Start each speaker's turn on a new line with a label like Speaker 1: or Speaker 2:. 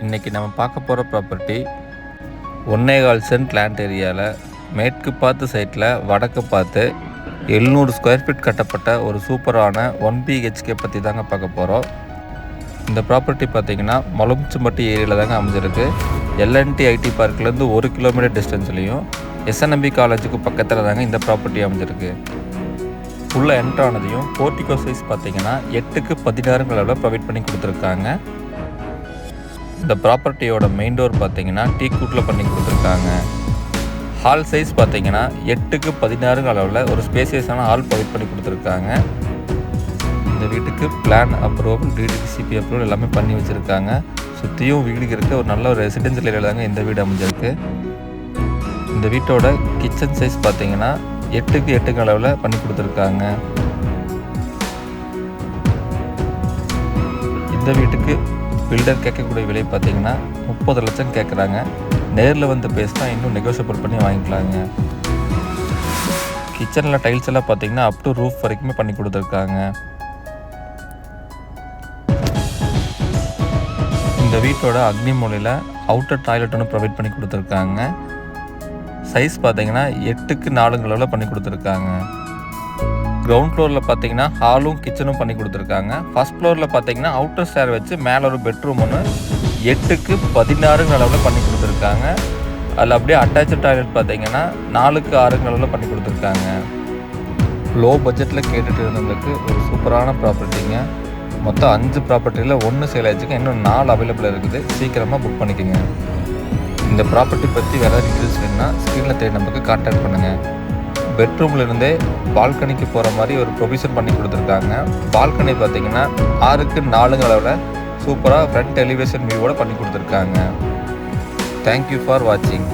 Speaker 1: இன்றைக்கி நம்ம பார்க்க போகிற ப்ராப்பர்ட்டி 1.25 சென்ட் லேண்ட் ஏரியாவில் மேற்கு பார்த்து சைட்டில் வடக்கு பார்த்து 700 ஸ்கொயர் ஃபீட் கட்டப்பட்ட ஒரு சூப்பரான 1 BHK பற்றி தாங்க பார்க்க போகிறோம். இந்த ப்ராப்பர்ட்டி பார்த்திங்கன்னா மொளகுச்சம்பட்டி ஏரியாவில் தாங்க அமைஞ்சிருக்கு. LNT IT பார்க்லேருந்து 1 கிலோமீட்டர் டிஸ்டன்ஸ்லேயும் SNMB காலேஜுக்கு பக்கத்தில் தாங்க இந்த ப்ராப்பர்ட்டி அமைஞ்சிருக்கு. உள்ளே என்ட்ரானதையும் போர்ட்டிகோ சைஸ் பார்த்திங்கன்னா 8க்கு 16 அளவில் ப்ரொவைட் பண்ணி கொடுத்துருக்காங்க. இந்த ப்ராப்பர்ட்டியோட மெயின் டோர் பார்த்தீங்கன்னா டீக்குட்டில் பண்ணி கொடுத்துருக்காங்க. ஹால் சைஸ் பார்த்தீங்கன்னா 8க்கு 16 அளவில் ஒரு ஸ்பேசியஸான ஹால் ப்ரொவைட் பண்ணி கொடுத்துருக்காங்க. இந்த வீட்டுக்கு பிளான் அப்ரூவல், DDCP அப்ரூவல் எல்லாமே பண்ணி வச்சுருக்காங்க. சுற்றியும் வீடு இருக்க ஒரு நல்ல ஒரு ரெசிடென்ஷியல் ஏரியா தாங்க இந்த வீடு அமைஞ்சிருக்கு. இந்த வீட்டோட கிச்சன் சைஸ் பார்த்தீங்கன்னா 8க்கு 8 அளவில் பண்ணி கொடுத்துருக்காங்க. இந்த வீட்டுக்கு பில்டர் கேட்கக்கூடிய விலை பார்த்தீங்கன்னா 30 லட்சம் கேட்குறாங்க. நேரில் வந்து பேசினா இன்னும் நெகோஷியபிள் பண்ணி வாங்கிக்கலாங்க. கிச்சனில் டைல்ஸ் எல்லாம் பார்த்தீங்கன்னா அப் டு ரூஃப் வரைக்குமே பண்ணி கொடுத்துருக்காங்க. இந்த வீட்டோட அக்னி மூலையில் அவுட்டர் டாய்லெட் ஒன்று ப்ரொவைட் பண்ணி கொடுத்துருக்காங்க. சைஸ் பார்த்தீங்கன்னா 8க்கு 4 அளவில் பண்ணி கொடுத்துருக்காங்க. கிரவுண்ட் ஃப்ளோரில் பார்த்தீங்கன்னா ஹாலும் கிச்சனும் பண்ணி கொடுத்துருக்காங்க. ஃபர்ஸ்ட் ஃப்ளோரில் பார்த்தீங்கன்னா அவுட்டர் ஸ்டேர் வச்சு மேலே ஒரு பெட்ரூம் ஒன்று 8க்கு 16 அளவில் பண்ணி கொடுத்துருக்காங்க. அதில் அப்படியே அட்டாச்சு டாய்லெட் பார்த்தீங்கன்னா 4க்கு 6 அளவில் பண்ணி கொடுத்துருக்காங்க. லோ பட்ஜெட்டில் கேட்டுட்டு இருந்தவங்களுக்கு ஒரு சூப்பரான ப்ராப்பர்ட்டிங்க. மொத்தம் 5 ப்ராப்பர்ட்டியில் 1 சேல் ஆச்சுங்க. இன்னும் 4 அவைலபிள் இருக்குது. சீக்கிரமாக புக் பண்ணிக்கோங்க. இந்த ப்ராப்பர்ட்டி பற்றி வேறு டீட்டெயில்ஸ் வேணுன்னா ஸ்க்ரீனில் தேடி நமக்கு கான்டாக்ட் பண்ணுங்கள். பெட்ரூம்லேருந்தே பால்கனிக்கு போகிற மாதிரி ஒரு ப்ரொவிஷன் பண்ணி கொடுத்துருக்காங்க. பால்கனி பார்த்தீங்கன்னா 6க்கு 4 அளவில் சூப்பராக ஃப்ரண்ட் எலிவேஷன் வியூவோடு பண்ணி கொடுத்துருக்காங்க. தேங்க்யூ ஃபார் வாட்சிங்.